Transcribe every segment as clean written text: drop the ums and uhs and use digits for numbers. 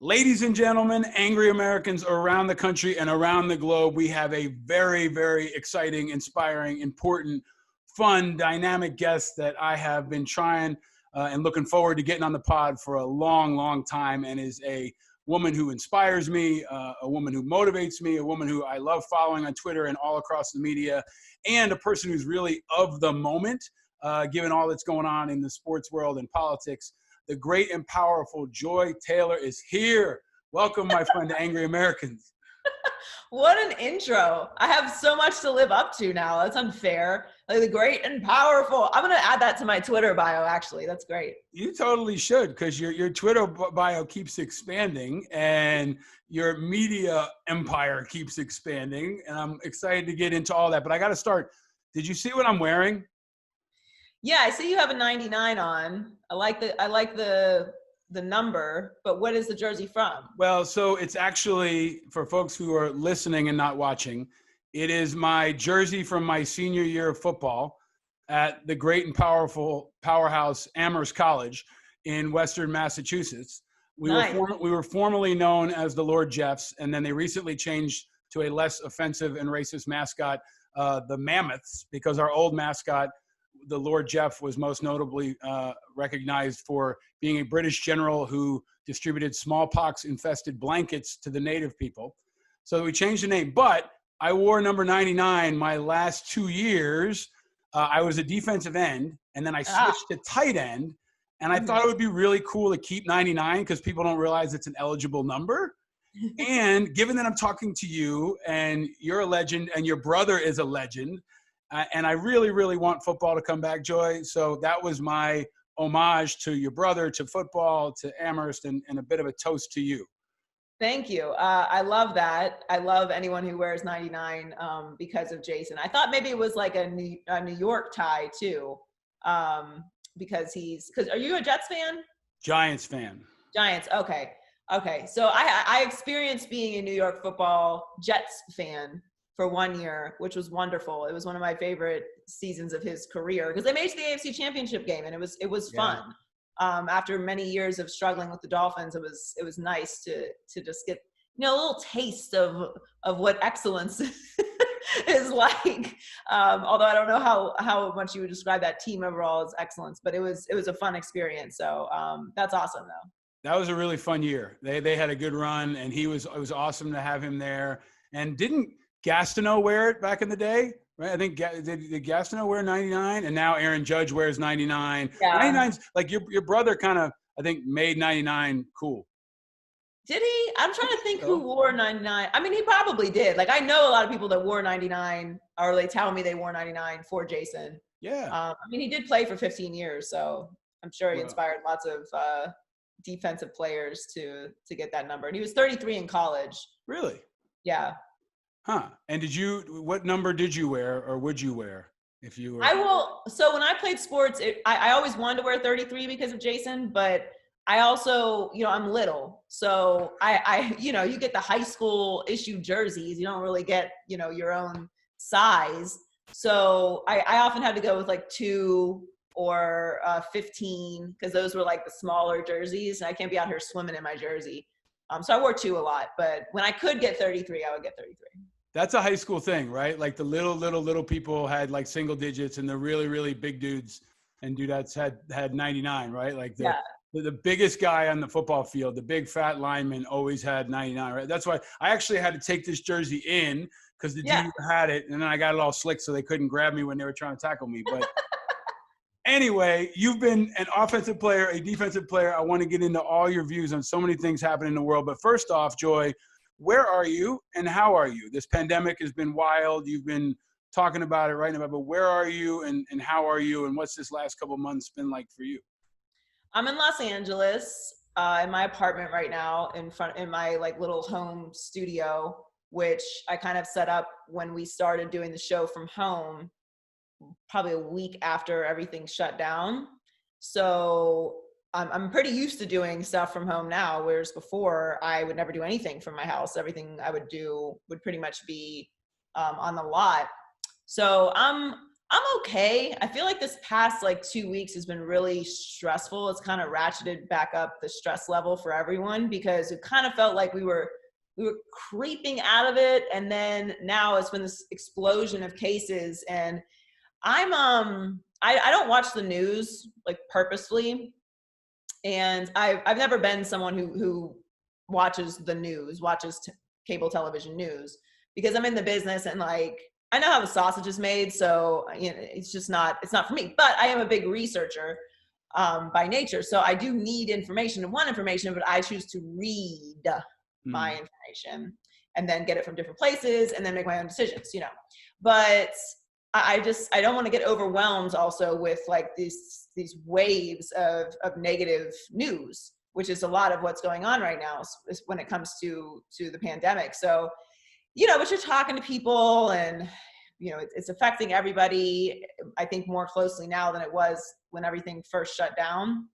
Ladies and gentlemen, angry Americans around the country and around the globe, we have a very, very exciting, inspiring, important, fun, dynamic guest that I have been trying and looking forward to getting on the pod for a long, long time, and is a woman who inspires me, a woman who motivates me, a woman who I love following on Twitter and all across the media, and a person who's really of the moment, given all that's going on in the sports world and politics. The great and powerful Joy Taylor is here. Welcome, my friend, to Angry Americans. What an intro. I have so much to live up to now. That's unfair. Like the great and powerful. I'm going to add that to my Twitter bio, actually. That's great. You totally should, because your Twitter bio keeps expanding and your media empire keeps expanding. And I'm excited to get into all that. But I got to start. Did you see what I'm wearing? Yeah, I see you have a 99 on. I like the number, but what is the jersey from? Well, so it's actually, for folks who are listening and not watching, it is my jersey from my senior year of football at the great and powerful powerhouse Amherst College in Western Massachusetts. We were formerly known as the Lord Jeffs, and then they recently changed to a less offensive and racist mascot, the Mammoths, because our old mascot, the Lord Jeff, was most notably recognized for being a British general who distributed smallpox-infested blankets to the native people. So we changed the name. But I wore number 99 my last 2 years. I was a defensive end, and then I switched to tight end. And I thought it would be really cool to keep 99 because people don't realize it's an eligible number. And given that I'm talking to you, and you're a legend, and your brother is a legend, and I really, really want football to come back, Joy. So that was my homage to your brother, to football, to Amherst, and a bit of a toast to you. Thank you. I love that. I love anyone who wears 99 because of Jason. I thought maybe it was like a New York tie too, because are you a Jets fan? Giants fan. Giants. Okay. So I experienced being a New York football Jets fan for 1 year, which was wonderful. It was one of my favorite seasons of his career because they made it to the AFC Championship game, and it was fun. After many years of struggling with the Dolphins, it was nice to just get a little taste of what excellence is like. Although I don't know how much you would describe that team overall as excellence, but it was a fun experience. So that's awesome though. That was a really fun year. They had a good run, and it was awesome to have him there. And didn't Gastineau wear it back in the day? Right? I think did Gastineau wear 99? And now Aaron Judge wears 99. Yeah. 99's like your brother kind of, I think, made 99 cool. Did he? I'm trying to think who wore 99. I mean, he probably did. Like, I know a lot of people that wore 99, or they tell me they wore 99 for Jason. Yeah. I mean, he did play for 15 years, so I'm sure he inspired lots of defensive players to get that number. And he was 33 in college. Really? Yeah. Huh. And what number did you wear, or would you wear if you were? So when I played sports, I always wanted to wear 33 because of Jason, but I also, I'm little. So I you get the high school issued jerseys. You don't really get, your own size. So I often had to go with like 2 or 15 because those were like the smaller jerseys, and I can't be out here swimming in my jersey. So I wore 2 a lot, but when I could get 33, I would get 33. That's a high school thing, right? Like the little people had like single digits, and the really, really big dudes and dudettes had 99, right? Like the biggest guy on the football field, the big fat lineman, always had 99, right? That's why I actually had to take this jersey in because the dude had it, and then I got it all slick so they couldn't grab me when they were trying to tackle me. But anyway, you've been an offensive player, a defensive player. I want to get into all your views on so many things happening in the world. But first off, Joy, where are you and how are you? This pandemic has been wild. You've been talking about it right now, but where are you and how are you, and what's this last couple of months been like for you? I'm in Los Angeles, in my apartment right now, in my like little home studio, which I kind of set up when we started doing the show from home, probably a week after everything shut down. So I'm pretty used to doing stuff from home now, whereas before I would never do anything from my house. Everything I would do would pretty much be on the lot. So I'm I'm okay. I feel like this past like 2 weeks has been really stressful. It's kind of ratcheted back up the stress level for everyone because it kind of felt like we were creeping out of it, and then now it's been this explosion of cases. And I don't watch the news like purposefully, and I've never been someone who watches the news, watches cable television news, because I'm in the business and like I know how the sausage is made, so it's not for me. But I am a big researcher by nature, so I do need information and want information, but I choose to read my information and then get it from different places and then make my own decisions. But I don't want to get overwhelmed also with like these waves of negative news, which is a lot of what's going on right now when it comes to the pandemic. So, but you're talking to people and, it's affecting everybody, I think, more closely now than it was when everything first shut down.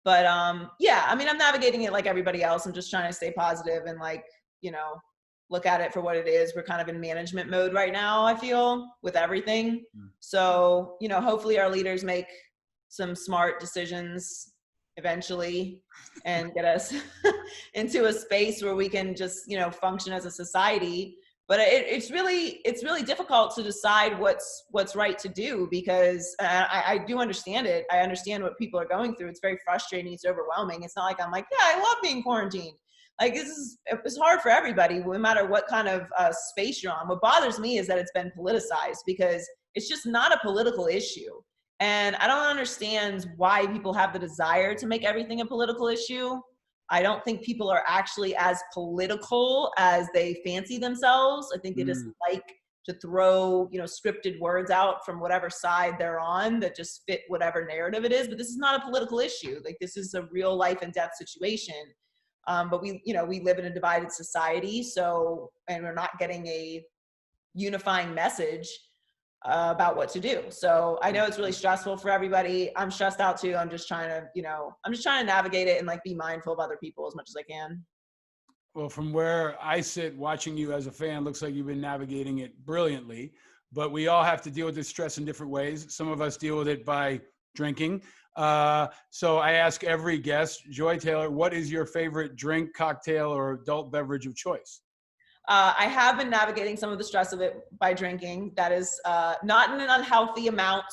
But yeah, I mean, I'm navigating it like everybody else. I'm just trying to stay positive and like, look at it for what it is. We're kind of in management mode right now, I feel, with everything. So, hopefully our leaders make some smart decisions eventually and get us into a space where we can just, function as a society. But it's really difficult to decide what's right to do, because I do understand it. I understand what people are going through. It's very frustrating. It's overwhelming. It's not like I'm like, yeah, I love being quarantined. Like it's hard for everybody, no matter what kind of space you're on. What bothers me is that it's been politicized, because it's just not a political issue. And I don't understand why people have the desire to make everything a political issue. I don't think people are actually as political as they fancy themselves. I think they just like to throw, scripted words out from whatever side they're on that just fit whatever narrative it is. But this is not a political issue. Like, this is a real life and death situation. But we live in a divided society. So, and we're not getting a unifying message about what to do. So I know it's really stressful for everybody. I'm stressed out too. I'm just trying to navigate it and like be mindful of other people as much as I can. Well, from where I sit watching you as a fan, looks like you've been navigating it brilliantly, but we all have to deal with this stress in different ways. Some of us deal with it by drinking. So I ask every guest, Joy Taylor, what is your favorite drink, cocktail, or adult beverage of choice? I have been navigating some of the stress of it by drinking. That is not in an unhealthy amount,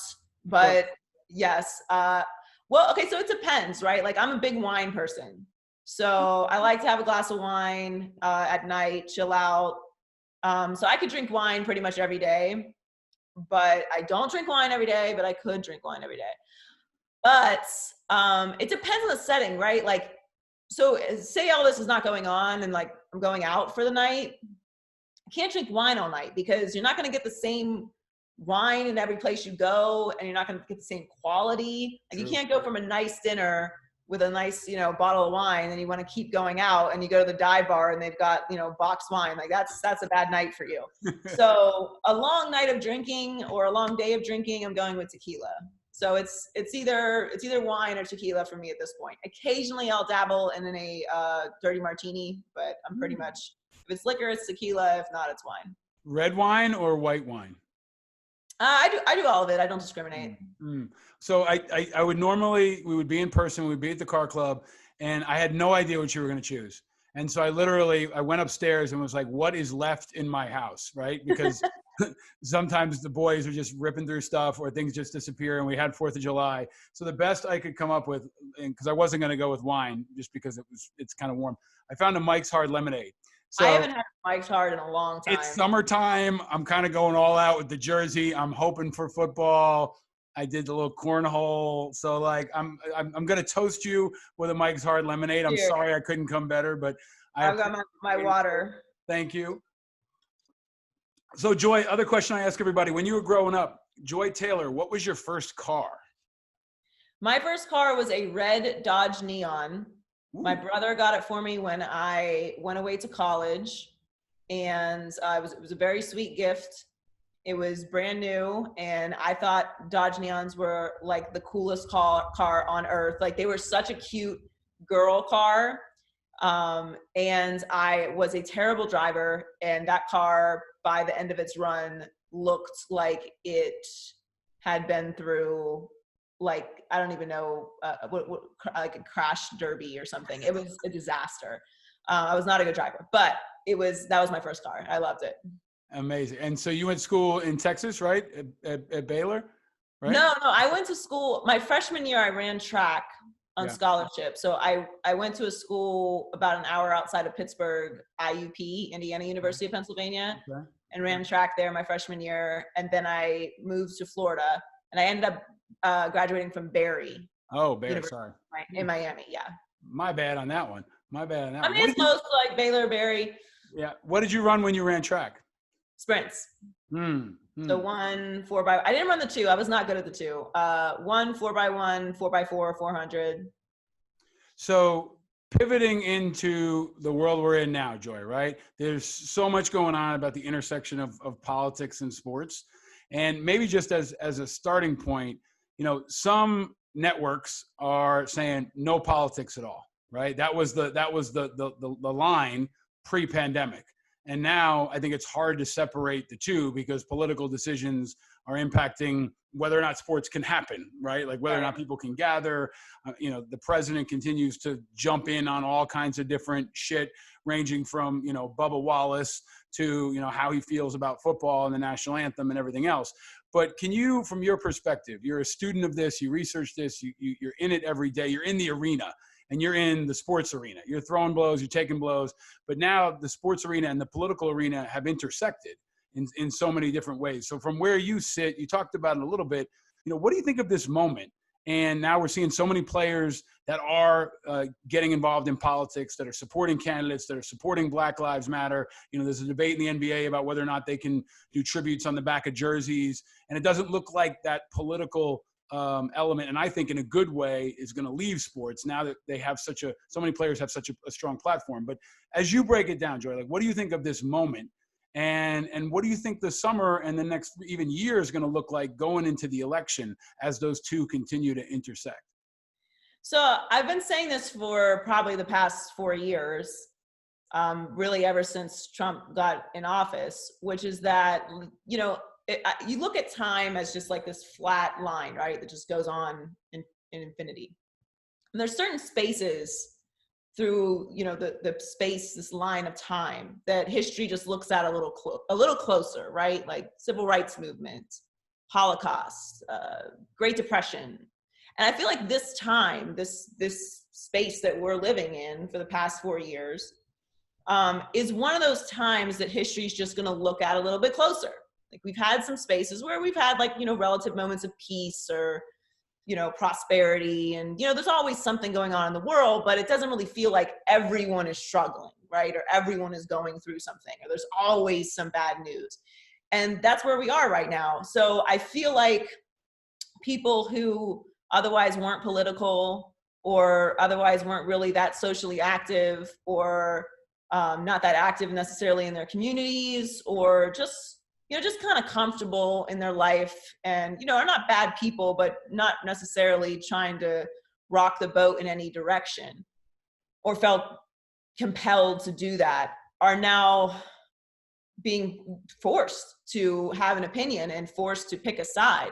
but yes. Well, okay, so it depends, right? Like, I'm a big wine person. So I like to have a glass of wine at night, chill out. So I could drink wine pretty much every day, but I don't drink wine every day, but I could drink wine every day. But it depends on the setting, right? Like, so say all this is not going on and like I'm going out for the night, I can't drink wine all night, because you're not going to get the same wine in every place you go, and you're not going to get the same quality. Like, you can't go from a nice dinner with a nice, bottle of wine, and you want to keep going out and you go to the dive bar and they've got, boxed wine. Like, that's a bad night for you. So a long night of drinking or a long day of drinking, I'm going with tequila. So it's either wine or tequila for me at this point. Occasionally I'll dabble in a dirty martini, but I'm pretty much, if it's liquor, it's tequila. If not, it's wine. Red wine or white wine? I do all of it. I don't discriminate. So we would be in person, we'd be at the car club, and I had no idea what you were going to choose. And so I went upstairs and was like, what is left in my house, right? Because sometimes the boys are just ripping through stuff or things just disappear, and we had 4th of July. So the best I could come up with, because I wasn't going to go with wine just because it's kind of warm, I found a Mike's Hard Lemonade. So I haven't had Mike's Hard in a long time. It's summertime. I'm kind of going all out with the jersey. I'm hoping for football. I did the little cornhole. So like, I'm going to toast you with a Mike's Hard Lemonade. I'm sorry I couldn't come better, but I've got my water. Thank you. So Joy, other question I ask everybody, when you were growing up, Joy Taylor, what was your first car? My first car was a red Dodge Neon. Ooh. My brother got it for me when I went away to college, and it was a very sweet gift. It was brand new, and I thought Dodge Neons were like the coolest car on earth. Like, they were such a cute girl car. And I was a terrible driver, and that car, by the end of its run, looked like it had been through, like, I don't even know, like a crash derby or something. It was a disaster. I was not a good driver, but that was my first car. I loved it. Amazing. And so you went to school in Texas, right? At Baylor, right? No, I went to school. My freshman year, I ran track on scholarship. So I went to a school about an hour outside of Pittsburgh, IUP, Indiana University of Pennsylvania, and ran track there my freshman year. And then I moved to Florida, and I ended up graduating from Barry. Oh, Barry, sorry. In Miami, yeah. My bad on that one. I mean, it's close to like Baylor, Barry. Yeah. What did you run when you ran track? Sprints. So 1 4x. I didn't run the 2. I was not good at the 2. 1 4x1, 4x4, 400. So pivoting into the world we're in now, Joy, right? There's so much going on about the intersection of politics and sports. And maybe just as a starting point, some networks are saying no politics at all, right? That was the line pre-pandemic. And now I think it's hard to separate the two because political decisions are impacting whether or not sports can happen, right? Like whether or not people can gather. The president continues to jump in on all kinds of different shit, ranging from, Bubba Wallace to, how he feels about football and the national anthem and everything else. But can you, from your perspective, you're a student of this, you research this, you're in it every day, you're in the arena. And you're in the sports arena. You're throwing blows, you're taking blows. But now the sports arena and the political arena have intersected in so many different ways. So from where you sit, you talked about it a little bit, what do you think of this moment? And now we're seeing so many players that are getting involved in politics, that are supporting candidates, that are supporting Black Lives Matter. There's a debate in the NBA about whether or not they can do tributes on the back of jerseys. And it doesn't look like that political element, and I think in a good way, is going to leave sports now that they have so many players have such a strong platform. But as you break it down, Joy, like what do you think of this moment, and what do you think the summer and the next even year is going to look like going into the election as those two continue to intersect? So I've been saying this for probably the past 4 years, really ever since Trump got in office, which is that, you look at time as just like this flat line, right? That just goes on in infinity. And there's certain spaces through, the space, this line of time that history just looks at a little closer, right? Like civil rights movement, Holocaust, Great Depression. And I feel like this time, this space that we're living in for the past 4 years, is one of those times that history is just going to look at a little bit closer. Like we've had some spaces where we've had relative moments of peace or, prosperity. And, there's always something going on in the world, but it doesn't really feel like everyone is struggling, right? Or everyone is going through something, or there's always some bad news. And that's where we are right now. So I feel like people who otherwise weren't political or otherwise weren't really that socially active or not that active necessarily in their communities or just kind of comfortable in their life and, are not bad people, but not necessarily trying to rock the boat in any direction or felt compelled to do that, are now being forced to have an opinion and forced to pick a side.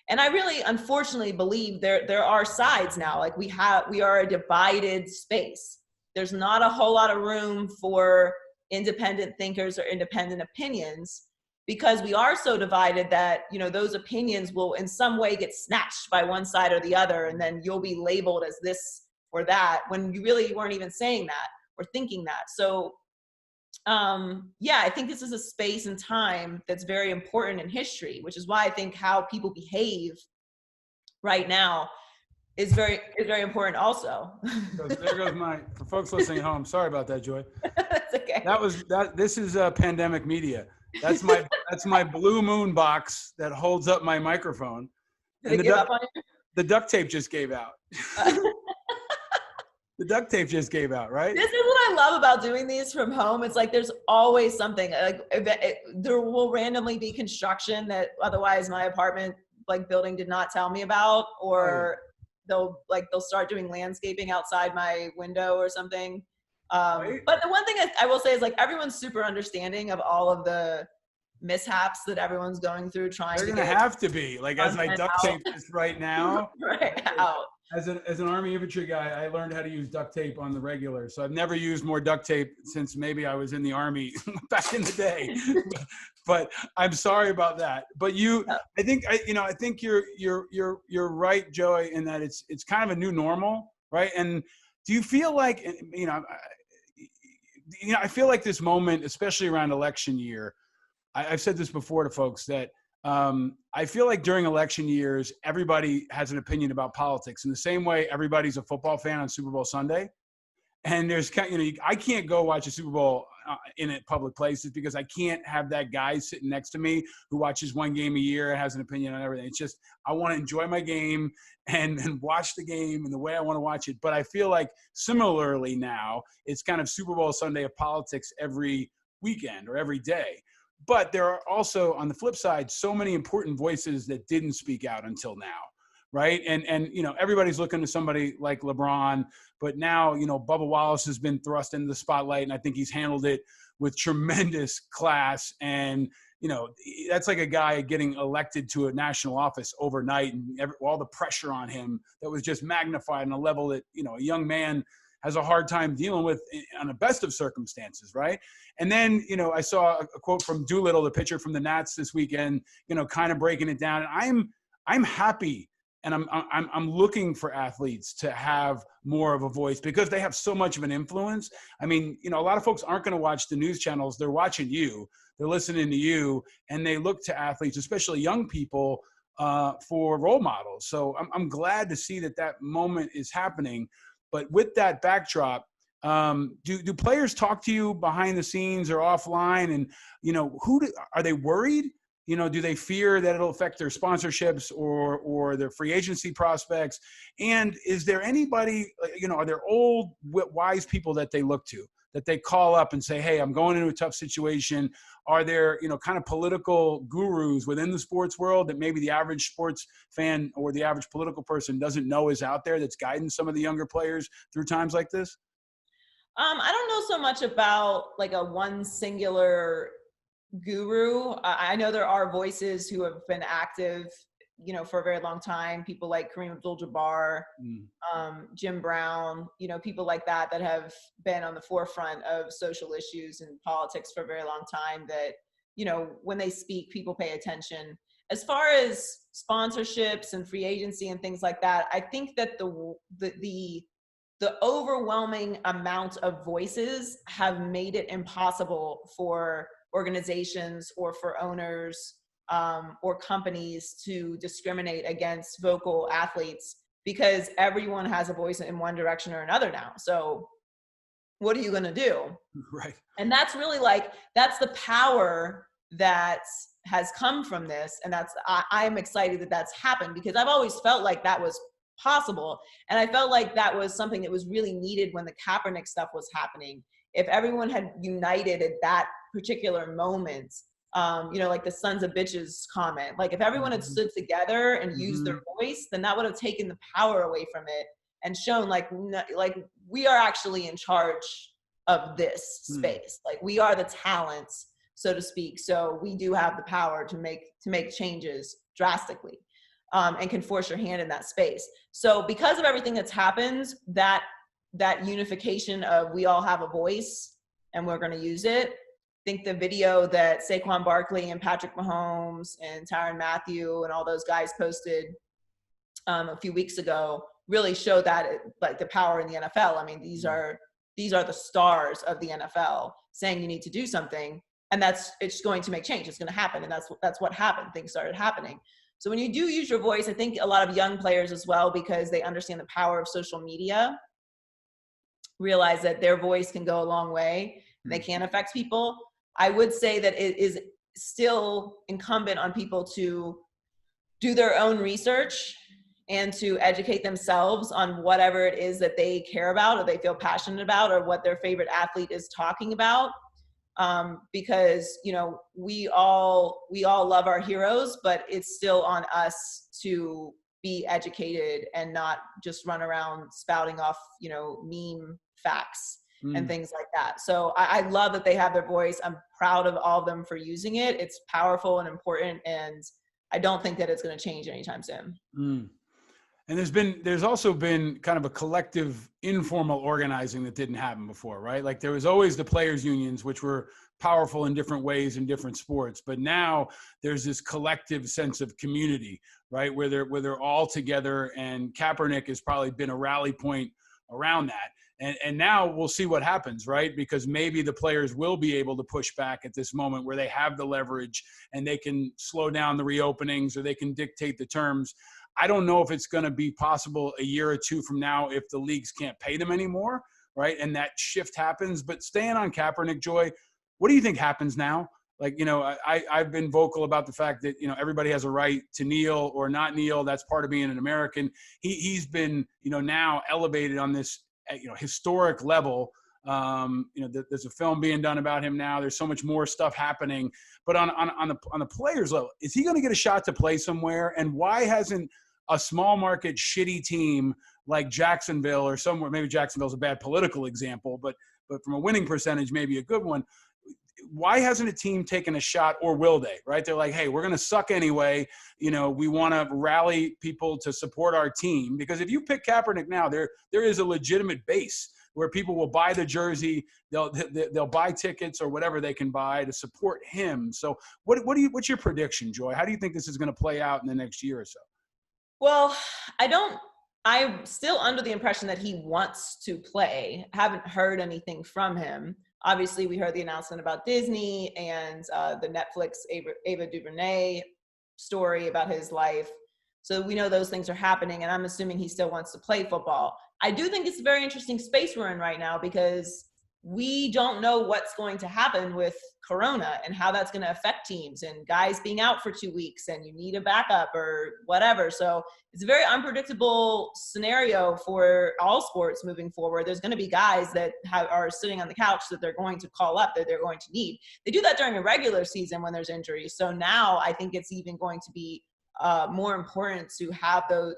And I really, unfortunately, believe there are sides now. Like we are a divided space. There's not a whole lot of room for independent thinkers or independent opinions, because we are so divided that, those opinions will in some way get snatched by one side or the other. And then you'll be labeled as this or that when you really weren't even saying that or thinking that. So, I think this is a space and time that's very important in history, which is why I think how people behave right now is very important also. There goes for folks listening at home, sorry about that, Joy. That's okay. This is Pandemic Media. That's my Blue Moon box that holds up my microphone. Did it give up on you? The duct tape just gave out. The duct tape just gave out, right? This is what I love about doing these from home. It's like there's always something. Like there will randomly be construction that otherwise my apartment building did not tell me about, or they'll start doing landscaping outside my window or something. But the one thing I will say is everyone's super understanding of all of the mishaps that everyone's going through trying They're to gonna get have to be like, as I content duct out. tape this right now. Right out. As an Army infantry guy, I learned how to use duct tape on the regular. So I've never used more duct tape since maybe I was in the Army back in the day. But I'm sorry about that. But I think you're right, Joey, in that it's kind of a new normal, right? And do you feel like, I feel like this moment, especially around election year, I've said this before to folks that I feel like during election years, everybody has an opinion about politics in the same way everybody's a football fan on Super Bowl Sunday. And there's, I can't go watch a Super Bowl in public places because I can't have that guy sitting next to me who watches one game a year and has an opinion on everything. It's just, I want to enjoy my game and watch the game in the way I want to watch it. But I feel like similarly now, it's kind of Super Bowl Sunday of politics every weekend or every day. But there are also, on the flip side, so many important voices that didn't speak out until now, right? And everybody's looking to somebody like LeBron, but now, Bubba Wallace has been thrust into the spotlight, and I think he's handled it with tremendous class. And, that's like a guy getting elected to a national office overnight, and all the pressure on him that was just magnified on a level that, a young man has a hard time dealing with on the best of circumstances, right? And then, I saw a quote from Doolittle, the pitcher from the Nats this weekend, kind of breaking it down. And I'm happy, and I'm looking for athletes to have more of a voice because they have so much of an influence. I mean, a lot of folks aren't going to watch the news channels. They're watching you, they're listening to you, and they look to athletes, especially young people, for role models. So I'm glad to see that moment is happening. But with that backdrop, do players talk to you behind the scenes or offline? And, are they worried? Do they fear that it'll affect their sponsorships or their free agency prospects? And is there anybody, are there old, wise people that they look to, that they call up and say, hey, I'm going into a tough situation? Are there, kind of political gurus within the sports world that maybe the average sports fan or the average political person doesn't know is out there that's guiding some of the younger players through times like this? I don't know so much about like a one singular guru. I know there are voices who have been active, for a very long time. People like Kareem Abdul-Jabbar, Jim Brown, people like that have been on the forefront of social issues and politics for a very long time that, when they speak, people pay attention. As far as sponsorships and free agency and things like that, I think that the overwhelming amount of voices have made it impossible for organizations or for owners or companies to discriminate against vocal athletes because everyone has a voice in one direction or another now. So what are you going to do? Right. And that's really that's the power that has come from this. And I am excited that that's happened because I've always felt like that was possible. And I felt like that was something that was really needed when the Kaepernick stuff was happening. If everyone had united at that particular moment, like the sons of bitches comment, like if everyone had stood together and used their voice, then that would have taken the power away from it and shown like we are actually in charge of this space. Like we are the talents, so to speak. So we do have the power to make changes drastically. And can force your hand in that space. So because of everything that's happened, that unification of we all have a voice and we're going to use it. I think the video that Saquon Barkley and Patrick Mahomes and Tyrann Mathieu and all those guys posted a few weeks ago really showed that like the power in the NFL. I mean, these are the stars of the NFL saying you need to do something, and it's going to make change. It's going to happen, and that's what happened. Things started happening. So when you do use your voice, I think a lot of young players as well, because they understand the power of social media, realize that their voice can go a long way. They can affect people. I would say that it is still incumbent on people to do their own research and to educate themselves on whatever it is that they care about or they feel passionate about or what their favorite athlete is talking about. Because we all love our heroes, but it's still on us to be educated and not just run around spouting off meme facts. and things like that. So I love that they have their voice. I'm proud of all of them for using it. It's powerful and important, and I don't think that it's going to change anytime soon. And there's also been kind of a collective informal organizing that didn't happen before, right? Like there was always the players unions, which were powerful in different ways in different sports, but now there's this collective sense of community, right? Where they're all together, and Kaepernick has probably been a rally point around that. And now we'll see what happens, right? Because maybe the players will be able to push back at this moment where they have the leverage and they can slow down the reopenings or they can dictate the terms. I don't know if it's going to be possible a year or two from now if the leagues can't pay them anymore, right? And that shift happens. But staying on Kaepernick, Joy, what do you think happens now? Like, I've been vocal about the fact that, everybody has a right to kneel or not kneel. That's part of being an American. He's been, now elevated on this, historic level. There's a film being done about him now. There's so much more stuff happening. But on the players level, is he going to get a shot to play somewhere? And why hasn't a small market shitty team like Jacksonville or somewhere, maybe Jacksonville's a bad political example, but from a winning percentage, maybe a good one. Why hasn't a team taken a shot, or will they, right? They're like, hey, we're going to suck anyway. We want to rally people to support our team. Because if you pick Kaepernick now, there is a legitimate base where people will buy the jersey, they'll buy tickets or whatever they can buy to support him. So what's your prediction, Joy? How do you think this is going to play out in the next year or so? Well, I'm still under the impression that he wants to play. Haven't heard anything from him. Obviously, we heard the announcement about Disney and the Netflix Ava DuVernay story about his life. So we know those things are happening, and I'm assuming he still wants to play football. I do think it's a very interesting space we're in right now because we don't know what's going to happen with Corona and how that's going to affect teams and guys being out for 2 weeks and you need a backup or whatever. So it's a very unpredictable scenario for all sports moving forward. There's going to be guys that are sitting on the couch that they're going to call up, that they're going to need. They do that during a regular season when there's injuries. So now I think it's even going to be more important to have those,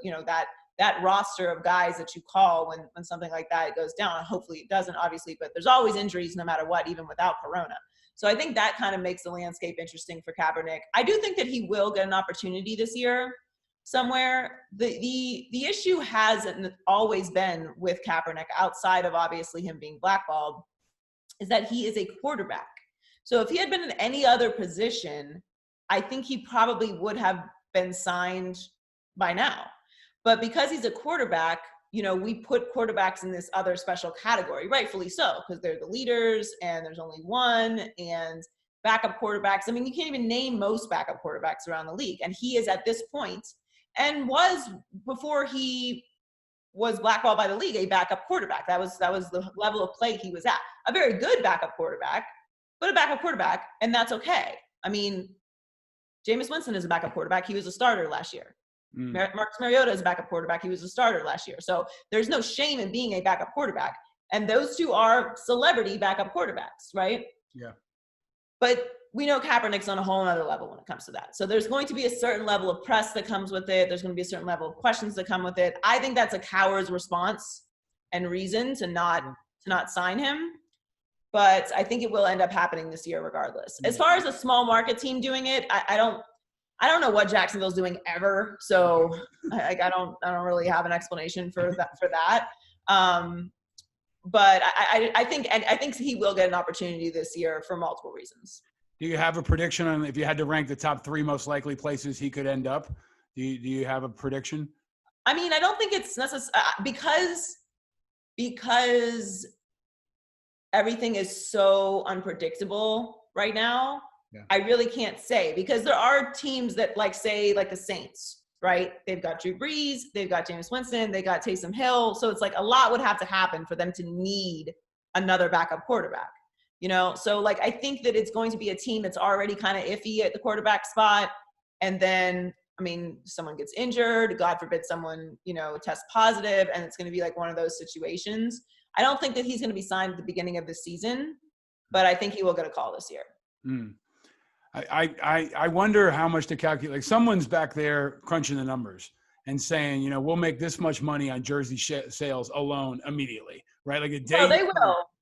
that roster of guys that you call when something like that goes down. Hopefully it doesn't, obviously, but there's always injuries no matter what, even without Corona. So I think that kind of makes the landscape interesting for Kaepernick. I do think that he will get an opportunity this year somewhere. The issue hasn't always been with Kaepernick, outside of obviously him being blackballed, is that he is a quarterback. So if he had been in any other position, I think he probably would have been signed by now. But because he's a quarterback, we put quarterbacks in this other special category, rightfully so, because they're the leaders and there's only one, and backup quarterbacks. I mean, you can't even name most backup quarterbacks around the league. And he is at this point, and was before he was blackballed by the league, a backup quarterback. That was the level of play he was at. A very good backup quarterback, but a backup quarterback, and that's okay. I mean, Jameis Winston is a backup quarterback. He was a starter last year. Marcus Mariota is a backup quarterback. He was a starter last year. So there's no shame in being a backup quarterback. And those two are celebrity backup quarterbacks, right? Yeah. But we know Kaepernick's on a whole other level when it comes to that. So there's going to be a certain level of press that comes with it. There's going to be a certain level of questions that come with it. I think that's a coward's response and reason to not sign him. But I think it will end up happening this year regardless. As far as a small market team doing it, I don't know what Jacksonville's doing ever. So I don't really have an explanation for that. But I think he will get an opportunity this year for multiple reasons. Do you have a prediction on if you had to rank the top 3 most likely places he could end up? Do you have a prediction? I mean, I don't think it's necessary because everything is so unpredictable right now. Yeah. I really can't say, because there are teams that like the Saints, right? They've got Drew Brees, they've got Jameis Winston, they got Taysom Hill. So it's like a lot would have to happen for them to need another backup quarterback, So I think that it's going to be a team that's already kind of iffy at the quarterback spot. And then, someone gets injured, God forbid someone, tests positive, and it's going to be like one of those situations. I don't think that he's going to be signed at the beginning of the season, but I think he will get a call this year. I wonder how much to calculate. Like someone's back there crunching the numbers and saying, we'll make this much money on jersey sales alone immediately, right? Like a day. No,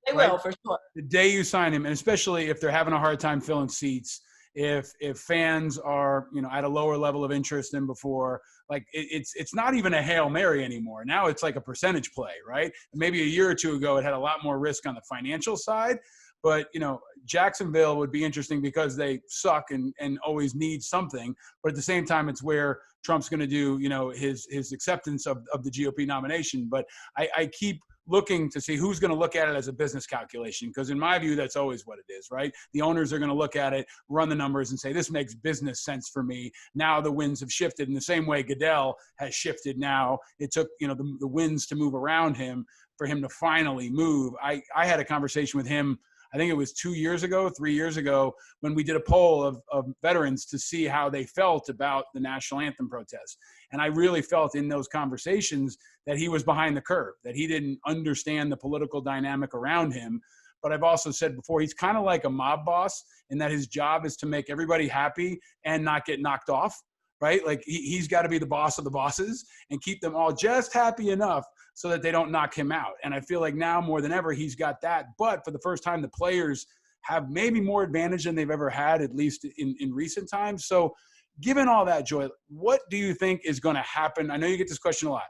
they They right? will, for sure. The day you sign him, and especially if they're having a hard time filling seats, if fans are, you know, at a lower level of interest than before, like it's not even a Hail Mary anymore. Now it's like a percentage play, right? Maybe a year or two ago it had a lot more risk on the financial side, but you know, Jacksonville would be interesting because they suck and always need something, but at the same time it's where Trump's going to do, you know, his acceptance of the GOP nomination. But I keep looking to see who's going to look at it as a business calculation, because in my view that's always what it is, right? The owners are going to look at it, run the numbers, and say this makes business sense for me. Now the winds have shifted in the same way Goodell has shifted. Now it took, you know, the winds to move around him for him to finally move. I had a conversation with him, I think it was 3 years ago, when we did a poll of veterans to see how they felt about the national anthem protest. And I really felt in those conversations that he was behind the curve, that he didn't understand the political dynamic around him. But I've also said before, he's kind of like a mob boss in that his job is to make everybody happy and not get knocked off, right? Like he's got to be the boss of the bosses and keep them all just happy enough so that they don't knock him out. And I feel like now more than ever, he's got that. But for the first time, the players have maybe more advantage than they've ever had, at least in recent times. So given all that, Joy, what do you think is going to happen? I know you get this question a lot.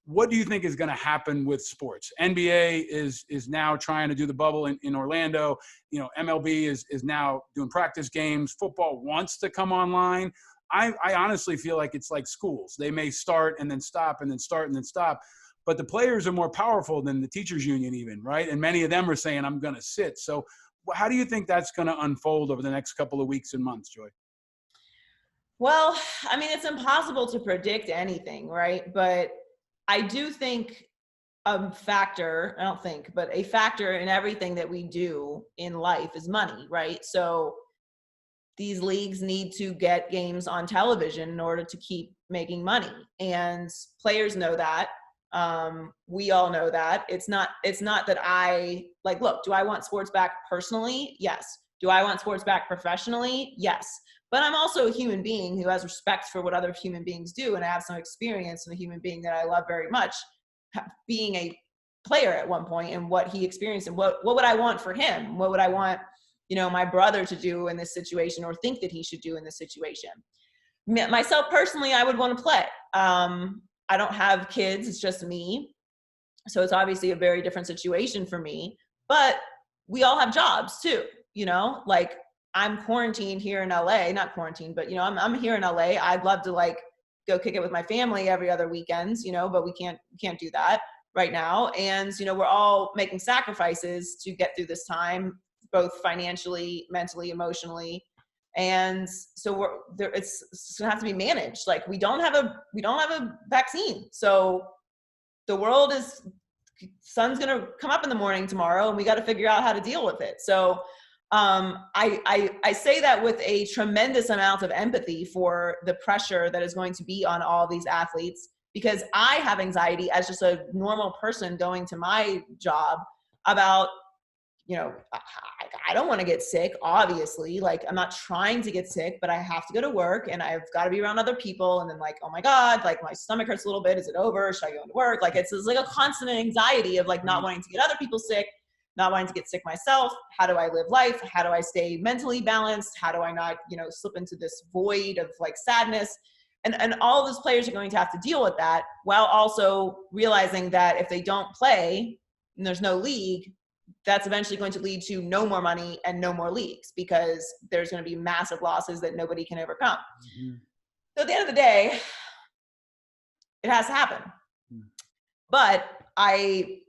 What do you think is going to happen with sports? NBA is now trying to do the bubble in Orlando. You know, MLB is now doing practice games. Football wants to come online. I honestly feel like it's like schools. They may start and then stop and then start and then stop. But the players are more powerful than the teachers union even, right? And many of them are saying, I'm going to sit. So how do you think that's going to unfold over the next couple of weeks and months, Joy? Well, I mean, it's impossible to predict anything, right? But I do think a factor in everything that we do in life is money, right? So these leagues need to get games on television in order to keep making money. And players know that. We all know that. It's not that I like, look, do I want sports back personally? Yes. Do I want sports back professionally? Yes. But I'm also a human being who has respect for what other human beings do. And I have some experience in a human being that I love very much, being a player at one point, and what he experienced, and what would I want for him? What would I want, you know, my brother to do in this situation, or think that he should do in this situation? Myself personally, I would want to play. I don't have kids, it's just me. So it's obviously a very different situation for me, but we all have jobs too, you know, like I'm quarantined here in LA, not quarantined, but you know, I'm here in LA. I'd love to like go kick it with my family every other weekends, you know, but we can't do that right now. And, you know, we're all making sacrifices to get through this time, both financially, mentally, emotionally. And so it's gonna have to be managed. Like we don't have a vaccine. So the sun's gonna come up in the morning tomorrow, and we got to figure out how to deal with it. So I say that with a tremendous amount of empathy for the pressure that is going to be on all these athletes, because I have anxiety as just a normal person going to my job about, you know, I don't want to get sick, obviously. Like, I'm not trying to get sick, but I have to go to work and I've got to be around other people. And then like, oh my God, like my stomach hurts a little bit. Is it over? Should I go into work? Like, it's like a constant anxiety of like not wanting to get other people sick, not wanting to get sick myself. How do I live life? How do I stay mentally balanced? How do I not, you know, slip into this void of like sadness? And all those players are going to have to deal with that, while also realizing that if they don't play and there's no league, that's eventually going to lead to no more money and no more leagues, because there's going to be massive losses that nobody can overcome. Mm-hmm. So at the end of the day, it has to happen. Mm-hmm. But I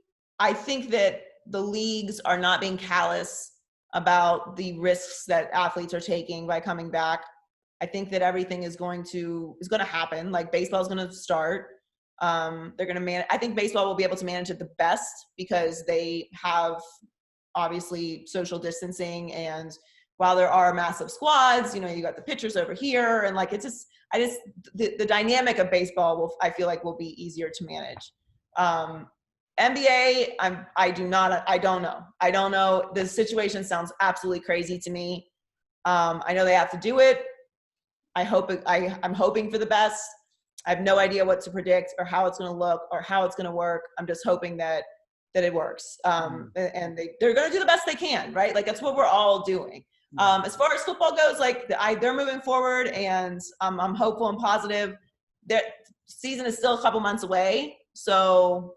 think that the leagues are not being callous about the risks that athletes are taking by coming back. I think that everything is going to happen. Like baseball is going to start. They're going to I think baseball will be able to manage it the best, because they have obviously social distancing, and while there are massive squads, you know, you got the pitchers over here, and like it's just the dynamic of baseball I feel like will be easier to manage. NBA, I don't know. The situation sounds absolutely crazy to me. I know they have to do it. I'm hoping for the best. I have no idea what to predict or how it's going to look or how it's going to work. I'm just hoping that that it works. And they're going to do the best they can, right? Like that's what we're all doing. As far as football goes, like they're moving forward, and I'm hopeful and positive. Their season is still a couple months away, so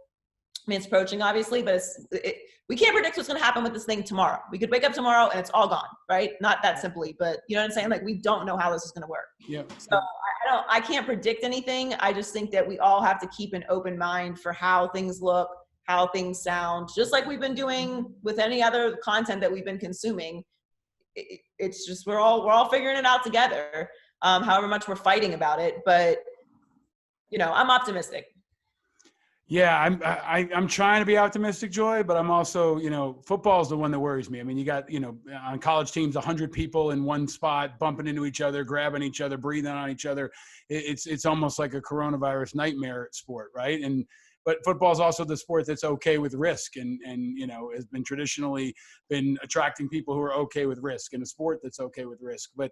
I mean it's approaching obviously, but we can't predict what's going to happen with this thing tomorrow. We could wake up tomorrow and it's all gone, right? Not that simply, but you know what I'm saying? Like we don't know how this is going to work. Yeah. So I can't predict anything. I just think that we all have to keep an open mind for how things look, how things sound, just like we've been doing with any other content that we've been consuming. It's just we're all figuring it out together, however much we're fighting about it. But you know, I'm optimistic. Yeah, I'm trying to be optimistic, Joy, but I'm also, you know, football is the one that worries me. I mean, you got, you know, on college teams, 100 people in one spot, bumping into each other, grabbing each other, breathing on each other. It's almost like a coronavirus nightmare sport, right? But football is also the sport that's okay with risk, and you know has been traditionally been attracting people who are okay with risk, and a sport that's okay with risk. But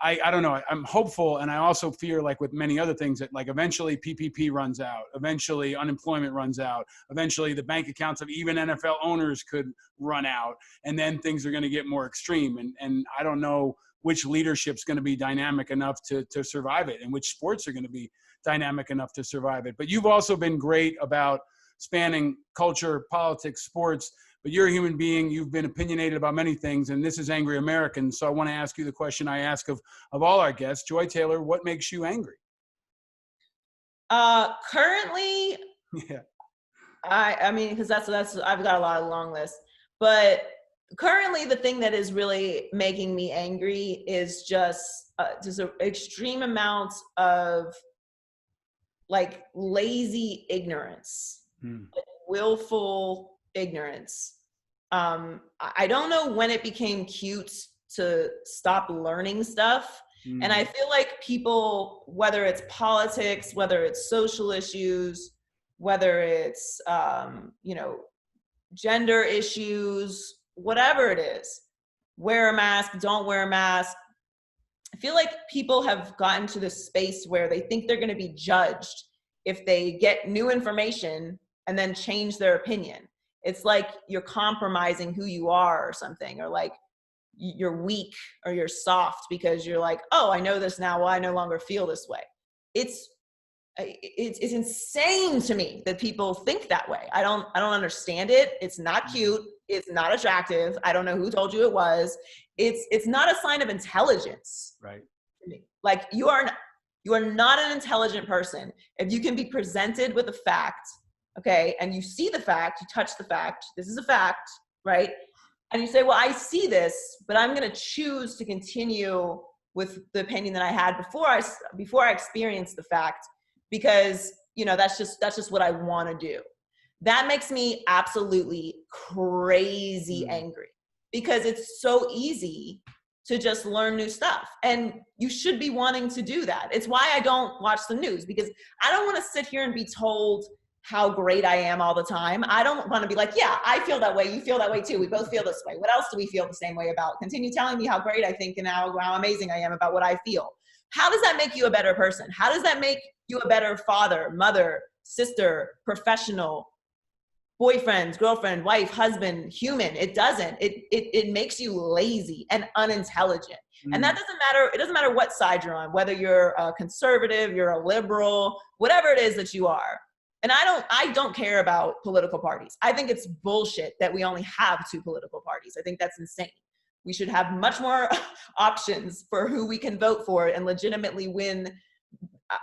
I don't know. I'm hopeful, and I also fear, like with many other things, that like eventually PPP runs out, eventually unemployment runs out, eventually the bank accounts of even NFL owners could run out, and then things are going to get more extreme. And I don't know which leadership's going to be dynamic enough to survive it, and which sports are going to be dynamic enough to survive it. But you've also been great about spanning culture, politics, sports, but you're a human being. You've been opinionated about many things, and this is Angry Americans. So I want to ask you the question I ask of all our guests. Joy Taylor, what makes you angry? Currently, Yeah. I mean, because that's I've got a lot of long lists, but currently the thing that is really making me angry is just an extreme amount of like lazy ignorance, like willful ignorance. I don't know when it became cute to stop learning stuff. And I feel like people, whether it's politics, whether it's social issues, whether it's, you know, gender issues, whatever it is, wear a mask, don't wear a mask. I feel like people have gotten to this space where they think they're going to be judged if they get new information and then change their opinion. It's like you're compromising who you are or something, or like you're weak or you're soft because you're like, oh, I know this now. Well, I no longer feel this way. It's insane to me that people think that way. I don't understand it. It's not cute. It's not attractive. I don't know who told you it was. It's not a sign of intelligence. Right. Like you are not an intelligent person if you can be presented with a fact, okay, and you see the fact, you touch the fact, this is a fact, right? And you say, well, I see this, but I'm going to choose to continue with the opinion that I had before I experienced the fact, because, you know, that's just what I want to do. That makes me absolutely crazy angry, because it's so easy to just learn new stuff. And you should be wanting to do that. It's why I don't watch the news, because I don't want to sit here and be told how great I am all the time. I don't want to be like, yeah, I feel that way. You feel that way too. We both feel this way. What else do we feel the same way about? Continue telling me how great I think and how amazing I am about what I feel. How does that make you a better person? How does that make you a better father, mother, sister, professional, boyfriend, girlfriend, wife, husband, human? It doesn't. It makes you lazy and unintelligent. And that doesn't matter. It doesn't matter what side you're on, whether you're a conservative, you're a liberal, whatever it is that you are. And I don't care about political parties. I think it's bullshit that we only have 2 political parties. I think that's insane. We should have much more options for who we can vote for and legitimately win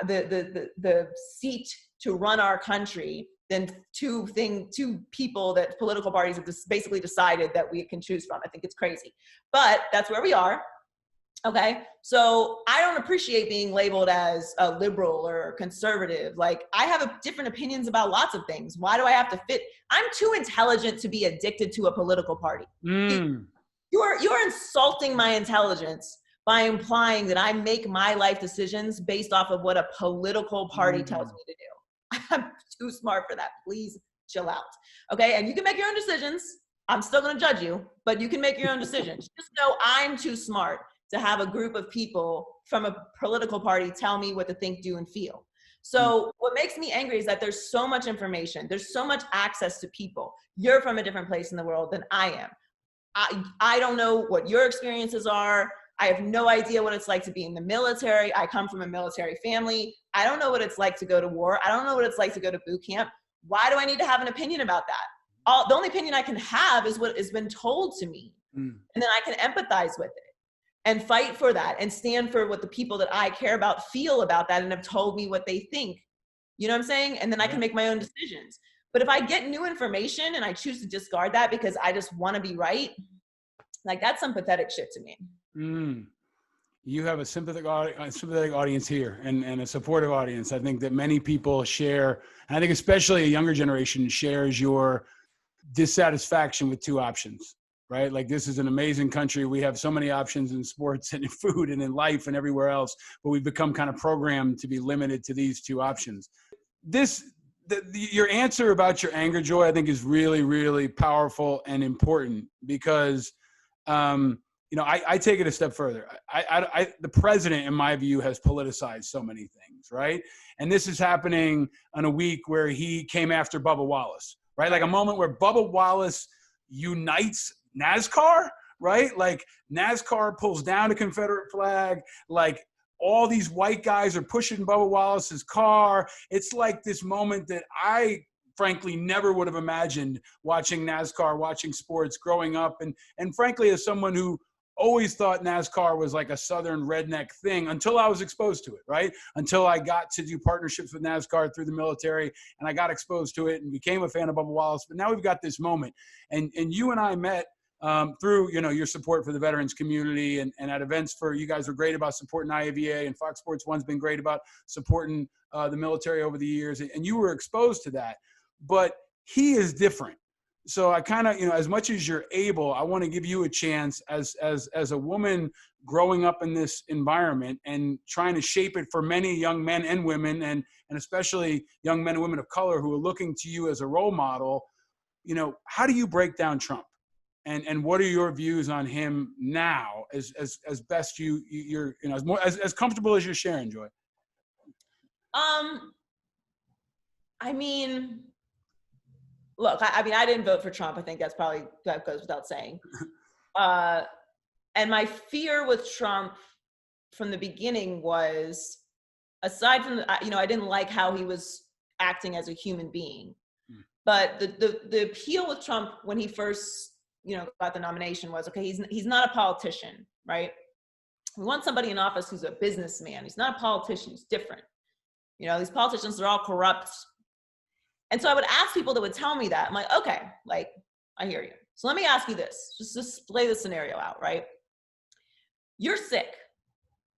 the seat to run our country than two people that political parties have just basically decided that we can choose from. I think it's crazy, but that's where we are. Okay. So I don't appreciate being labeled as a liberal or conservative. Like I have different opinions about lots of things. Why do I have to fit? I'm too intelligent to be addicted to a political party. You're insulting my intelligence by implying that I make my life decisions based off of what a political party tells me to do. I'm too smart for that. Please chill out. Okay. And you can make your own decisions. I'm still going to judge you, but you can make your own decisions. Just know I'm too smart to have a group of people from a political party tell me what to think, do, and feel. So what makes me angry is that there's so much information. There's so much access to people. You're from a different place in the world than I am. I don't know what your experiences are. I have no idea what it's like to be in the military. I come from a military family. I don't know what it's like to go to war. I don't know what it's like to go to boot camp. Why do I need to have an opinion about that? The only opinion I can have is what has been told to me. And then I can empathize with it and fight for that and stand for what the people that I care about feel about that and have told me what they think. You know what I'm saying? And then I can make my own decisions. But if I get new information and I choose to discard that because I just want to be right, like that's some pathetic shit to me. You have a sympathetic audience here and a supportive audience. I think that many people share, and I think especially a younger generation shares your dissatisfaction with two options, right? Like, this is an amazing country. We have so many options in sports and in food and in life and everywhere else, but we've become kind of programmed to be limited to these two options. Your answer about your anger, Joy, I think is really, really powerful and important because, I take it a step further. The president, in my view, has politicized so many things, right? And this is happening on a week where he came after Bubba Wallace, right? Like a moment where Bubba Wallace unites NASCAR, right? Like NASCAR pulls down a Confederate flag, like all these white guys are pushing Bubba Wallace's car. It's like this moment that I frankly never would have imagined watching NASCAR, watching sports growing up. And frankly, as someone who always thought NASCAR was like a Southern redneck thing until I was exposed to it, right? Until I got to do partnerships with NASCAR through the military and I got exposed to it and became a fan of Bubba Wallace. But now we've got this moment. And you and I met through, your support for the veterans community and at events you guys were great about supporting IAVA, and Fox Sports 1's been great about supporting the military over the years. And you were exposed to that, but he is different. So I kind of, as much as you're able, I want to give you a chance as a woman growing up in this environment and trying to shape it for many young men and women, and especially young men and women of color who are looking to you as a role model. How do you break down Trump? And what are your views on him now, as best you're as comfortable as you're sharing, Joy? I mean, look, I didn't vote for Trump. I think that goes without saying. And my fear with Trump from the beginning was, aside from I didn't like how he was acting as a human being, but the appeal with Trump when he first got the nomination was, okay, he's not a politician, right? We want somebody in office who's a businessman. He's not a politician. He's different. These politicians are all corrupt. And so I would ask people that would tell me that. I'm like, okay, like, I hear you. So let me ask you this. Just play the scenario out, right? You're sick.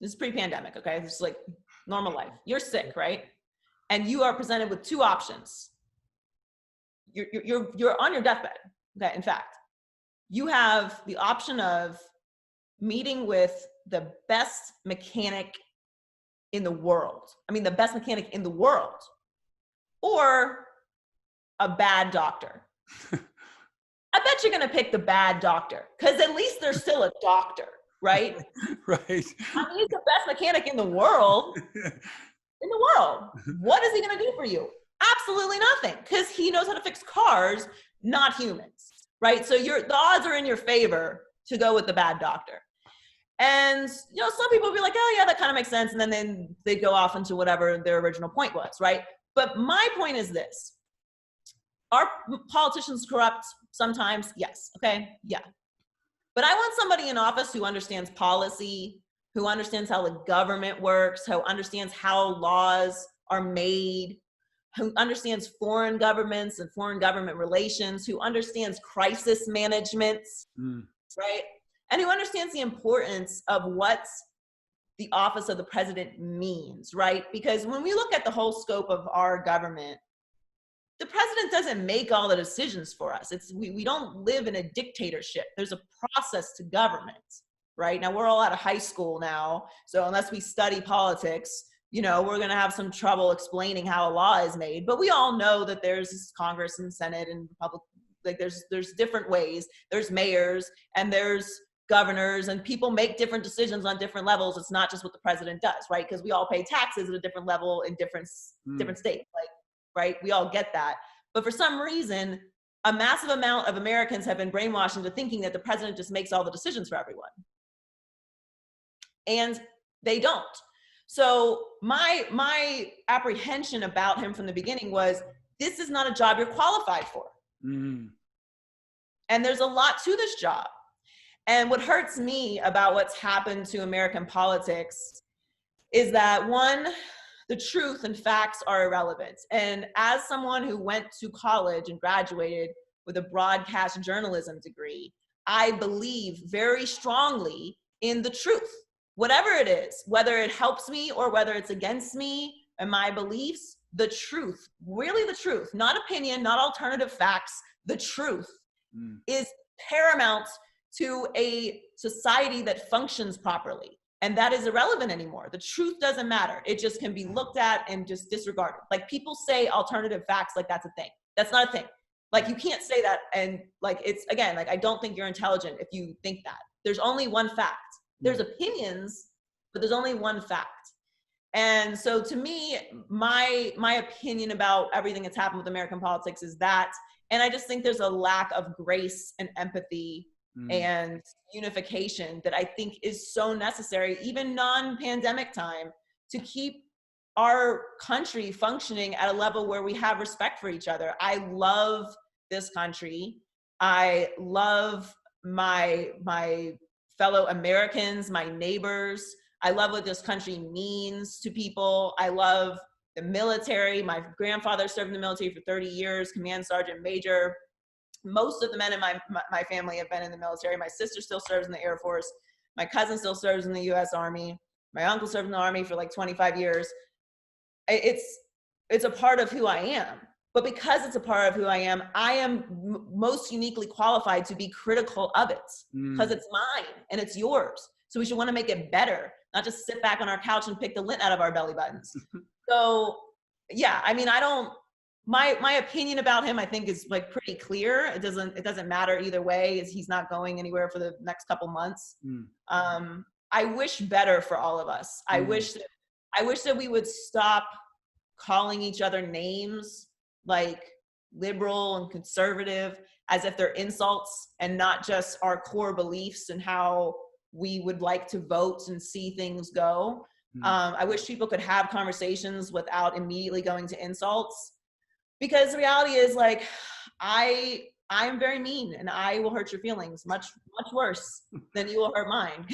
This is pre-pandemic, okay? This is like normal life. You're sick, right? And you are presented with two options. You're on your deathbed, okay? In fact, you have the option of meeting with the best mechanic in the world. I mean, the best mechanic in the world, or a bad doctor. I bet you're going to pick the bad doctor, because at least there's still a doctor, right? Right. I mean, he's the best mechanic in the world. What is he going to do for you? Absolutely nothing, because he knows how to fix cars, not humans, right? So the odds are in your favor to go with the bad doctor. And, some people will be like, oh yeah, that kind of makes sense. And then they go off into whatever their original point was, right? But my point is this. Are politicians corrupt sometimes? Yes. Okay. Yeah. But I want somebody in office who understands policy, who understands how the government works, who understands how laws are made, who understands foreign governments and foreign government relations, who understands crisis management, right? And who understands the importance of what the office of the president means, right? Because when we look at the whole scope of our government, the president doesn't make all the decisions for us. We don't live in a dictatorship. There's a process to government, right? Now we're all out of high school now, so unless we study politics, we're going to have some trouble explaining how a law is made. But we all know that there's Congress and Senate and Republic. Like there's different ways. There's mayors and there's governors, and people make different decisions on different levels. It's not just what the president does, right? Because we all pay taxes at a different level in different states, like, right? We all get that. But for some reason, a massive amount of Americans have been brainwashed into thinking that the president just makes all the decisions for everyone. And they don't. So my apprehension about him from the beginning was, this is not a job you're qualified for. And there's a lot to this job. And what hurts me about what's happened to American politics is that, one, the truth and facts are irrelevant. And as someone who went to college and graduated with a broadcast journalism degree, I believe very strongly in the truth, whatever it is, whether it helps me or whether it's against me and my beliefs. The truth, really the truth, not opinion, not alternative facts, the truth is paramount to a society that functions properly. And that is irrelevant anymore. The truth doesn't matter. It just can be looked at and just disregarded. Like, people say alternative facts like that's a thing. That's not a thing. Like, you can't say that. And like, it's, again, like, I don't think you're intelligent if you think that. There's only one fact. There's opinions, but there's only one fact. And so to me, my opinion about everything that's happened with American politics is that, and I just think there's a lack of grace and empathy and unification that I think is so necessary, even non-pandemic time, to keep our country functioning at a level where we have respect for each other. I love this country. I love my fellow Americans, my neighbors. I love what this country means to people. I love the military. My grandfather served in the military for 30 years, command sergeant major. Most of the men in my family have been in the military. My sister still serves in the Air Force. My cousin still serves in the US Army. My uncle served in the Army for like 25 years. It's a part of who I am. But because it's a part of who I am most uniquely qualified to be critical of it, because it's mine and it's yours. So we should want to make it better, not just sit back on our couch and pick the lint out of our belly buttons. So yeah, I mean, my opinion about him, I think, is like pretty clear. It doesn't matter either way, as he's not going anywhere for the next couple months. I wish better for all of us. I wish that we would stop calling each other names like liberal and conservative as if they're insults and not just our core beliefs and how we would like to vote and see things go. I wish people could have conversations without immediately going to insults, because the reality is, like, I'm very mean and I will hurt your feelings much worse than you will hurt mine.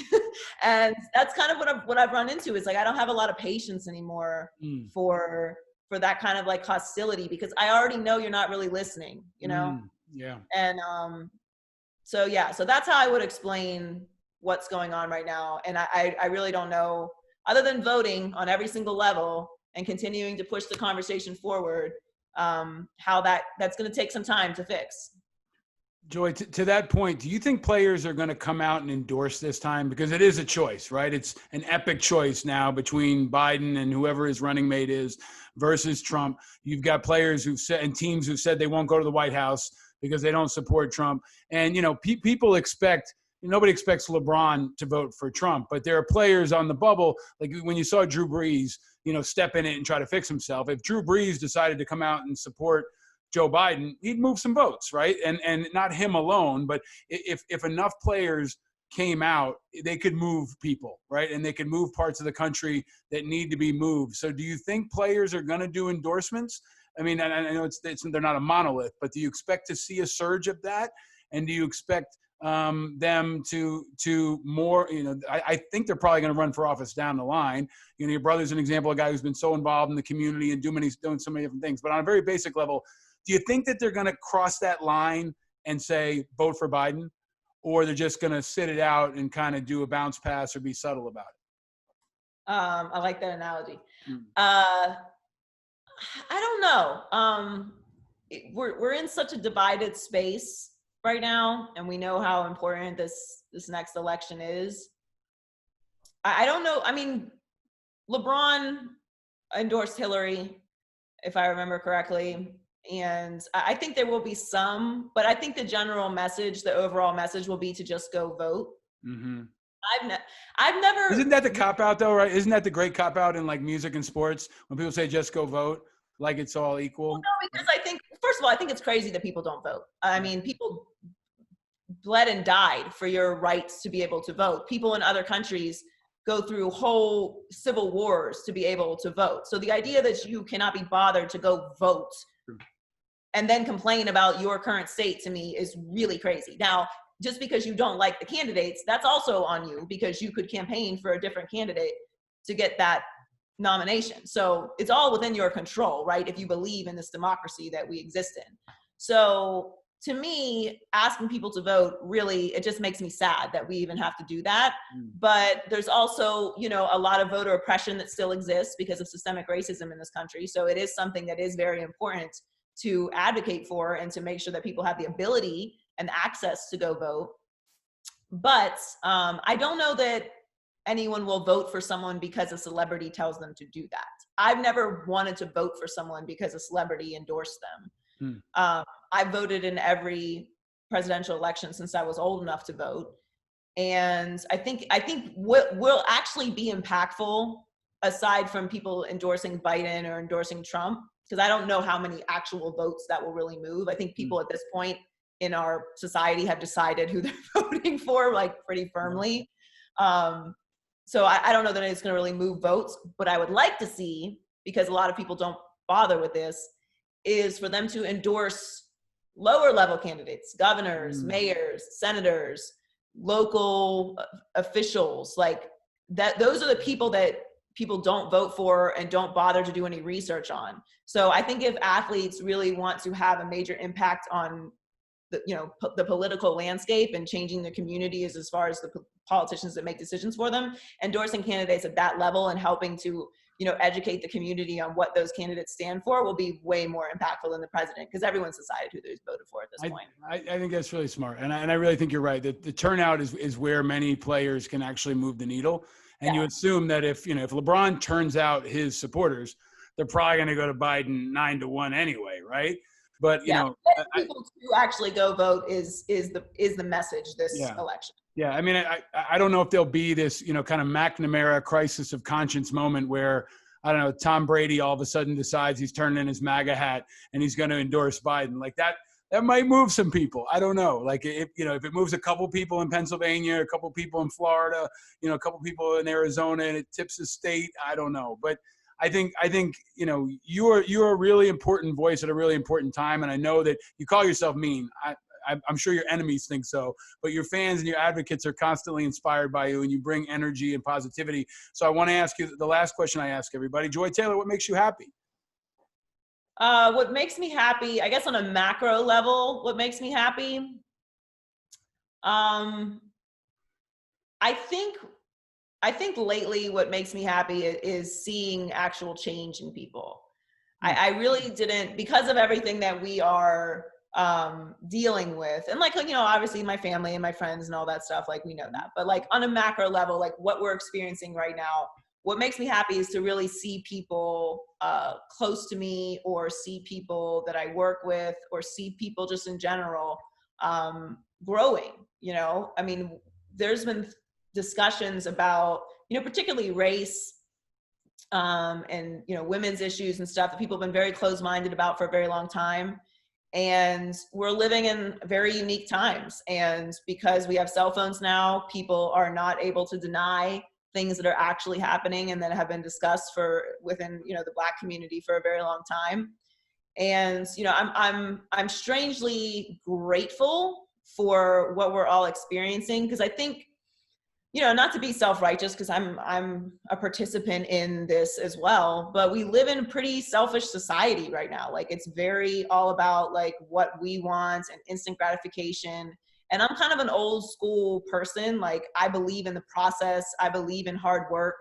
And that's kind of what I've run into, is like, I don't have a lot of patience anymore for that kind of like hostility, because I already know you're not really listening, you know? Yeah. And so that's how I would explain what's going on right now. And I really don't know, other than voting on every single level and continuing to push the conversation forward, how that's going to take some time to fix. Joy, to that point, do you think players are going to come out and endorse this time? Because it is a choice, right? It's an epic choice now between Biden and whoever his running mate is versus Trump. You've got players who've said, and teams who've said they won't go to the White House because they don't support Trump. And, you know, people expect, nobody expects LeBron to vote for Trump, but there are players on the bubble, like when you saw Drew Brees, you know, step in it and try to fix himself. If Drew Brees decided to come out and support Joe Biden, he'd move some votes, right? And not him alone, but if enough players came out, they could move people, right? And they could move parts of the country that need to be moved. So do you think players are going to do endorsements? I mean, I know they're not a monolith, but do you expect to see a surge of that? And do you expect them to more, you know, I think they're probably going to run for office down the line. You know, your brother's an example of a guy who's been so involved in the community and doing so many different things. But on a very basic level, do you think that they're going to cross that line and say, vote for Biden? Or they're just going to sit it out and kind of do a bounce pass or be subtle about it? I like that analogy. I don't know. We're in such a divided space right now, and we know how important this next election is. I don't know. I mean, LeBron endorsed Hillary, if I remember correctly. And I think there will be some, but I think the general message, the overall message will be to just go vote. Hmm. I've, ne- I've never. Isn't that the cop out though, right? Isn't that the great cop out in like music and sports when people say just go vote, like it's all Well, equal? no, because I think, first of all, I think it's crazy that people don't vote. I mean, people bled and died for your rights to be able to vote. People in other countries go through whole civil wars to be able to vote. So the idea that you cannot be bothered to go vote and then complain about your current state, to me, is really crazy. Now, just because you don't like the candidates, that's also on you, because you could campaign for a different candidate to get that nomination. So it's all within your control, right? If you believe in this democracy that we exist in. So to me, asking people to vote, really, it just makes me sad that we even have to do that. But there's also, you know, a lot of voter oppression that still exists because of systemic racism in this country. So it is something that is very important to advocate for, and to make sure that people have the ability and access to go vote. But I don't know that anyone will vote for someone because a celebrity tells them to do that. I've never wanted to vote for someone because a celebrity endorsed them. I voted in every presidential election since I was old enough to vote. And I think what will actually be impactful, aside from people endorsing Biden or endorsing Trump, because I don't know how many actual votes that will really move. I think people at this point in our society have decided who they're voting for, like, pretty firmly. So I don't know that it's going to really move votes. But I would like to see, because a lot of people don't bother with this, is for them to endorse lower level candidates, governors, mayors, senators, local officials, like that. Those are the people that people don't vote for and don't bother to do any research on. So I think if athletes really want to have a major impact on the, you know, the political landscape and changing the communities as far as the politicians that make decisions for them, endorsing candidates at that level and helping to, you know, educate the community on what those candidates stand for will be way more impactful than the president, because everyone's decided who they've voted for at this point. I think that's really smart. And I really think you're right. The turnout is where many players can actually move the needle. And you assume that if LeBron turns out his supporters, they're probably going to go to Biden 9-1 anyway, right? But you know, people to actually go vote is the message this election. Yeah, I mean, I don't know if there'll be this, you know, kind of McNamara crisis of conscience moment where, I don't know, Tom Brady all of a sudden decides he's turning in his MAGA hat and he's going to endorse Biden. Like that might move some people. I don't know. Like if it moves a couple people in Pennsylvania, a couple people in Florida, you know, a couple people in Arizona, and it tips the state, I don't know. But I think you know, you're a really important voice at a really important time, and I know that you call yourself mean. I'm sure your enemies think so, but your fans and your advocates are constantly inspired by you, and you bring energy and positivity. So I want to ask you the last question I ask everybody. Joy Taylor, what makes you happy? What makes me happy, I guess on a macro level, what makes me happy? I think lately what makes me happy is seeing actual change in people. I really didn't, because of everything that we are dealing with, and like, you know, obviously my family and my friends and all that stuff, like we know that, but like on a macro level, like what we're experiencing right now, what makes me happy is to really see people close to me, or see people that I work with, or see people just in general growing. You know, I mean, there's been discussions about, you know, particularly race and, you know, women's issues and stuff that people have been very closed-minded about for a very long time. And we're living in very unique times. And because we have cell phones now, people are not able to deny things that are actually happening and that have been discussed within, you know, the Black community for a very long time. And, you know, I'm strangely grateful for what we're all experiencing, because I think, you know, not to be self-righteous, because I'm a participant in this as well, but we live in a pretty selfish society right now. Like, it's very all about like what we want and instant gratification. And I'm kind of an old school person. Like, I believe in the process. I believe in hard work.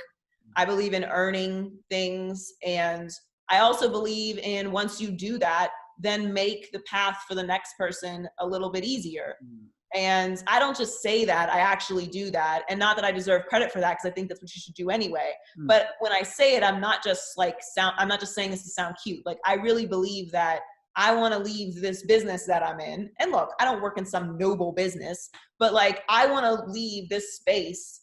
I believe in earning things. And I also believe in, once you do that, then make the path for the next person a little bit easier. And I don't just say that, I actually do that. And not that I deserve credit for that, because I think that's what you should do anyway. But when I say it, I'm not just saying this to sound cute. Like, I really believe that I want to leave this business that I'm in. And look, I don't work in some noble business, but like, I want to leave this space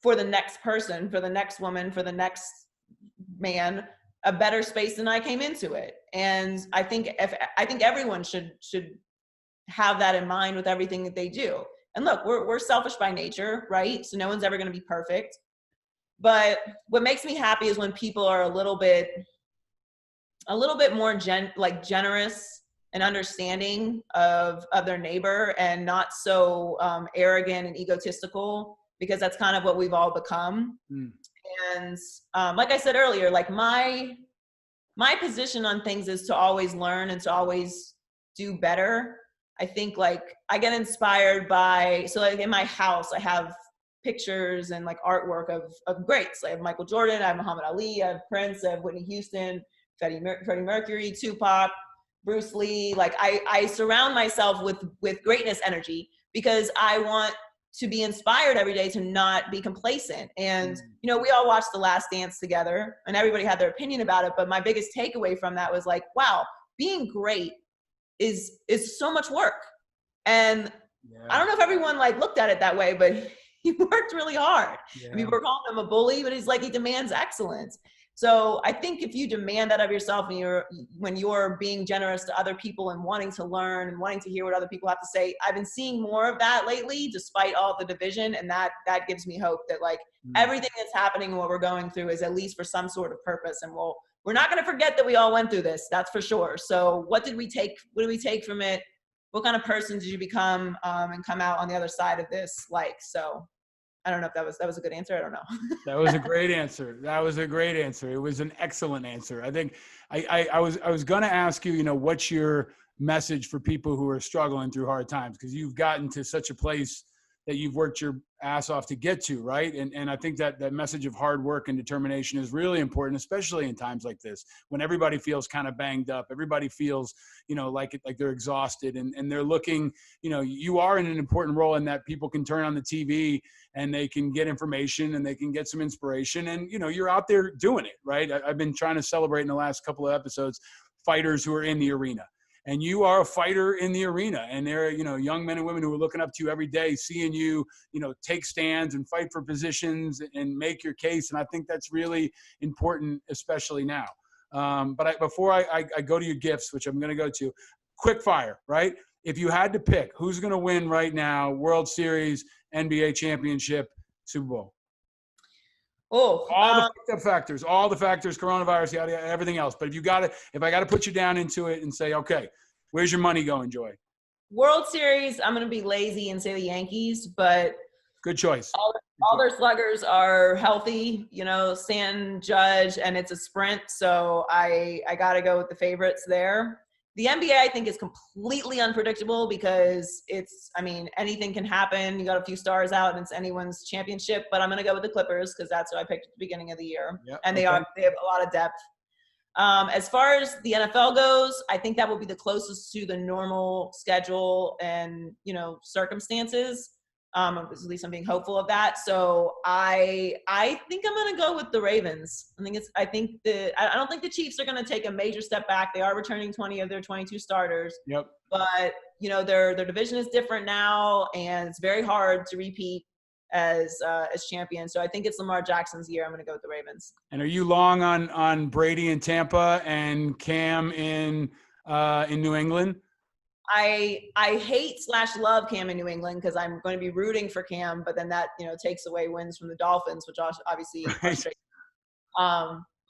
for the next person, for the next woman, for the next man, a better space than I came into it. And I think everyone should have that in mind with everything that they do. And look, we're selfish by nature, right? So no one's ever going to be perfect. But what makes me happy is when people are a little bit more generous and understanding of their neighbor, and not so arrogant and egotistical, because that's kind of what we've all become. And like I said earlier, like my position on things is to always learn and to always do better. I think like I get inspired by, so like in my house, I have pictures and like artwork of greats. I have Michael Jordan, I have Muhammad Ali, I have Prince, I have Whitney Houston, Freddie Mercury, Tupac, Bruce Lee. Like I surround myself with greatness energy, because I want to be inspired every day to not be complacent. And, you know, we all watched The Last Dance together and everybody had their opinion about it. But my biggest takeaway from that was like, wow, being great is so much work. And I don't know if everyone like looked at it that way, but he worked really hard. Yeah. I mean, we're calling him a bully, but he's like, he demands excellence. So I think if you demand that of yourself, and when you're being generous to other people and wanting to learn and wanting to hear what other people have to say, I've been seeing more of that lately, despite all the division. And that gives me hope that like everything that's happening and what we're going through is at least for some sort of purpose. And we're not going to forget that we all went through this. That's for sure. So what did we take from it? What kind of person did you become and come out on the other side of this like? So I don't know if that was a good answer. I don't know. That was a great answer. It was an excellent answer. I think I was going to ask you, you know, what's your message for people who are struggling through hard times? Because you've gotten to such a place that you've worked your ass off to get to, right? And I think that message of hard work and determination is really important, especially in times like this, when everybody feels kind of banged up, everybody feels, you know, like they're exhausted, and they're looking, you know, you are in an important role in that people can turn on the TV and they can get information and they can get some inspiration, and, you know, you're out there doing it, right? I've been trying to celebrate in the last couple of episodes fighters who are in the arena. And you are a fighter in the arena, and there are, you know, young men and women who are looking up to you every day, seeing you, you know, take stands and fight for positions and make your case. And I think that's really important, especially now. But before I go to your gifts, which I'm going to go to, quick fire, right? If you had to pick, who's going to win right now? World Series, NBA championship, Super Bowl? Oh, all the factors, coronavirus, yada, yada, everything else. But if I got to put you down into it and say, okay, where's your money going, Joy? World Series, I'm going to be lazy and say the Yankees, but good choice. All their sluggers are healthy, you know, Stan, Judge, and it's a sprint. So I got to go with the favorites there. The NBA, I think, is completely unpredictable because anything can happen. You got a few stars out and it's anyone's championship, but I'm going to go with the Clippers because that's what I picked at the beginning of the year. Yep, and they have a lot of depth. As far as the NFL goes, I think that will be the closest to the normal schedule and, you know, circumstances. At least I'm being hopeful of that. So I think I'm going to go with the Ravens. I don't think the Chiefs are going to take a major step back. They are returning 20 of their 22 starters. Yep. But, you know, their division is different now, and it's very hard to repeat as champion. So I think it's Lamar Jackson's year. I'm going to go with the Ravens. And are you long on Brady in Tampa and Cam in New England? I hate/love Cam in New England because I'm going to be rooting for Cam, but then that, you know, takes away wins from the Dolphins, which obviously frustrates.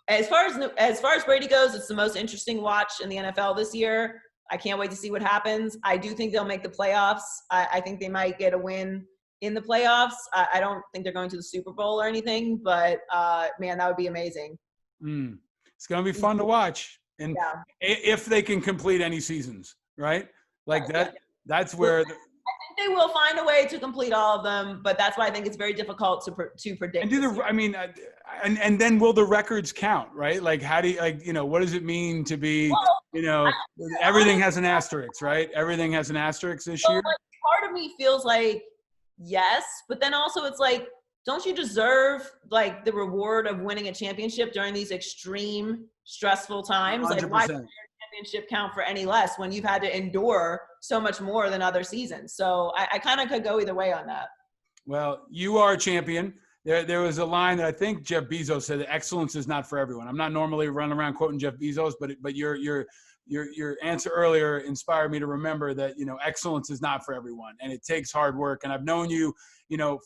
As far as Brady goes, it's the most interesting watch in the NFL this year. I can't wait to see what happens. I do think they'll make the playoffs. I think they might get a win in the playoffs. I don't think they're going to the Super Bowl or anything, but man, that would be amazing. It's going to be fun to watch, and if they can complete any seasons, right? Like that. That's where I think they will find a way to complete all of them, but that's why I think it's very difficult to predict. And and then will the records count, right? Like, how do you, like, you know, what does it mean to be, you know, everything has an asterisk, right? Everything has an asterisk this year. Like, part of me feels like yes, but then also it's like, don't you deserve like the reward of winning a championship during these extreme stressful times? 100%. Like, why championship count for any less when you've had to endure so much more than other seasons. So I kind of could go either way on that. Well, you are a champion. There was a line that I think Jeff Bezos said that excellence is not for everyone. I'm not normally running around quoting Jeff Bezos, but your answer earlier inspired me to remember that, excellence is not for everyone, and it takes hard work. And I've known you,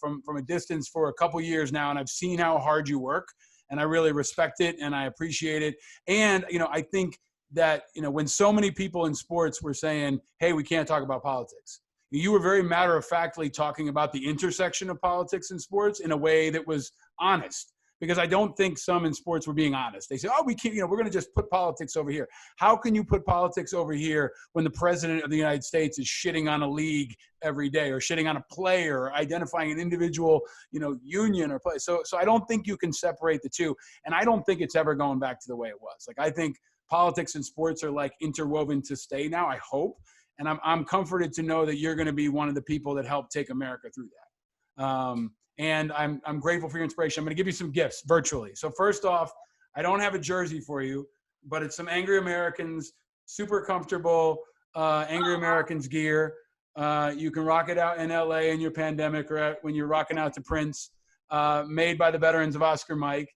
from a distance for a couple years now, and I've seen how hard you work, and I really respect it and I appreciate it. And, I think that, when so many people in sports were saying, hey, we can't talk about politics, you were very matter-of-factly talking about the intersection of politics and sports in a way that was honest, because I don't think some in sports were being honest. They say, oh, we can't, we're going to just put politics over here. How can you put politics over here when the president of the United States is shitting on a league every day, or shitting on a player, or identifying an individual, union or play? So I don't think you can separate the two. And I don't think it's ever going back to the way it was. Like, I think politics and sports are like interwoven to stay now, I hope. And I'm comforted to know that you're going to be one of the people that help take America through that. And I'm grateful for your inspiration. I'm going to give you some gifts virtually. So first off, I don't have a jersey for you, but it's some Angry Americans, super comfortable Angry Americans gear. You can rock it out in LA in your pandemic, or when you're rocking out to Prince, made by the veterans of Oscar Mike.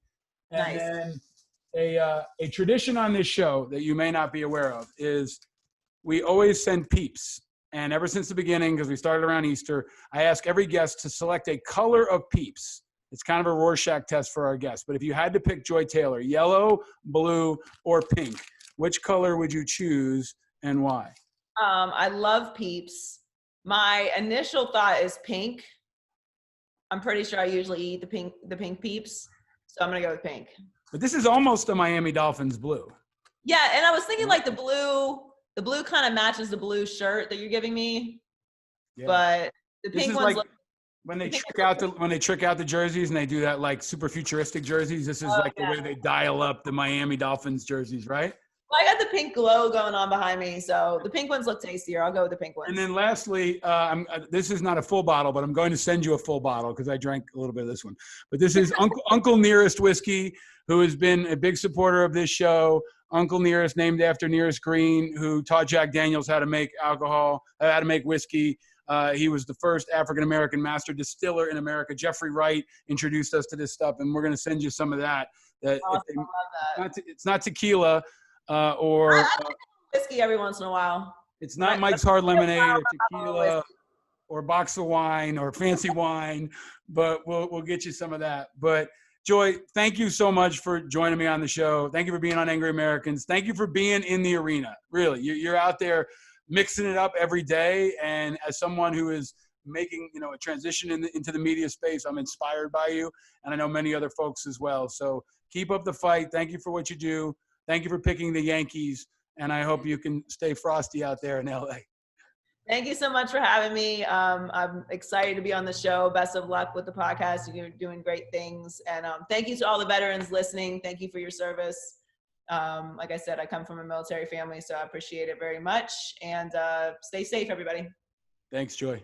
And Nice. then a tradition on this show that you may not be aware of is we always send peeps. And ever since the beginning, because we started around Easter, I ask every guest to select a color of peeps. It's kind of a Rorschach test for our guests. But if you had to pick, Joy Taylor, yellow, blue, or pink, which color would you choose and why? I love peeps. My initial thought is pink. I'm pretty sure I usually eat the pink peeps. So I'm going to go with pink. But this is almost a Miami Dolphins blue. Yeah, and I was thinking like the blue kind of matches the blue shirt that you're giving me. Yeah. But the pink one's like when they trick out the jerseys and they do that like super futuristic jerseys. This is the way they dial up the Miami Dolphins jerseys, right? Well, I got the pink glow going on behind me, so the pink ones look tastier. I'll go with the pink ones. And then lastly, this is not a full bottle, but I'm going to send you a full bottle because I drank a little bit of this one. But this is Uncle Nearest Whiskey, who has been a big supporter of this show. Uncle Nearest, named after Nearest Green, who taught Jack Daniels how to make whiskey. He was the first African-American master distiller in America. Jeffrey Wright introduced us to this stuff, and we're going to send you some of that. I love that. It's not tequila. I like whiskey every once in a while. It's not Mike's Hard Lemonade or tequila or box of wine or fancy wine, but we'll get you some of that. But Joy, thank you so much for joining me on the show. Thank you for being on Angry Americans. Thank you for being in the arena. Really, you're out there mixing it up every day. And as someone who is making a transition into the media space, I'm inspired by you, and I know many other folks as well. So keep up the fight. Thank you for what you do. Thank you for picking the Yankees, and I hope you can stay frosty out there in LA. Thank you so much for having me. I'm excited to be on the show. Best of luck with the podcast. You're doing great things. And thank you to all the veterans listening. Thank you for your service. Like I said, I come from a military family, so I appreciate it very much. And stay safe, everybody. Thanks, Joy.